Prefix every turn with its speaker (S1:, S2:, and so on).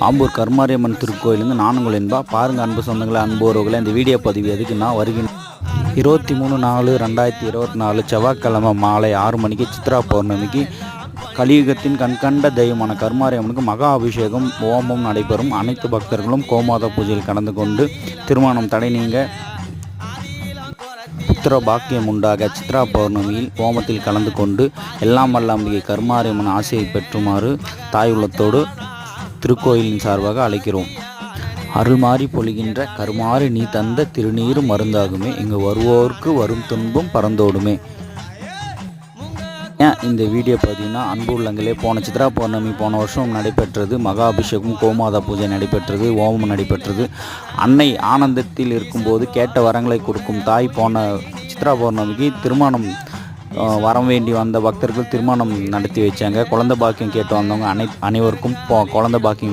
S1: ஆம்பூர் கருமாரியம்மன் திருக்கோயிலேருந்து நானுங்கள் என்பா. பாருங்கள் அன்பு சொந்தங்களை, அன்புறவுகளை, இந்த வீடியோ பதிவு எதுக்கு நான் வருகின்ற 23/4/2024 செவ்வாய்க்கிழமை மாலை 6 மணிக்கு சித்ரா பௌர்ணமிக்கு கலியுகத்தின் கண்கண்ட தெய்வமான கருமாரியம்மனுக்கு மகா அபிஷேகம் ஹோமம் நடைபெறும். அனைத்து பக்தர்களும் கோமாதா பூஜையில் கலந்து கொண்டு திருமணம் தடை நீங்க புத்திர பாக்கியம் உண்டாக சித்ரா பௌர்ணமியில் ஹோமத்தில் கலந்து கொண்டு எல்லாம் வல்ல அம்பிகை கருமாரியம்மன் ஆசையை பெற்றுமாறு தாய் உள்ளத்தோடு திருக்கோயிலின் சார்பாக அழைக்கிறோம். அருள்மாறி பொழிகின்ற கருமாறி நீ தந்த திருநீரு மருந்தாகுமே, இங்கு வருவோருக்கு வரும் துன்பம் பறந்தோடுமே. இந்த வீடியோ பார்த்தீங்கன்னா அன்பு உள்ளங்களே, போன சித்ரா பௌர்ணமி போன வருஷம் நடைபெற்றது. மகா அபிஷேகம் கோமாதா பூஜை நடைபெற்றது, ஹோமம் நடைபெற்றது. அன்னை ஆனந்தத்தில் இருக்கும்போது கேட்ட வரங்களை கொடுக்கும் தாய். போன சித்ரா பௌர்ணமிக்கு திருமணம் வரம் வேண்டி வந்த பக்தர்கள் திருமணம் நடத்தி வச்சாங்க. குழந்தை பாக்கியம் கேட்டு வந்தவங்க அனைவருக்கும் குழந்தை பாக்கியம்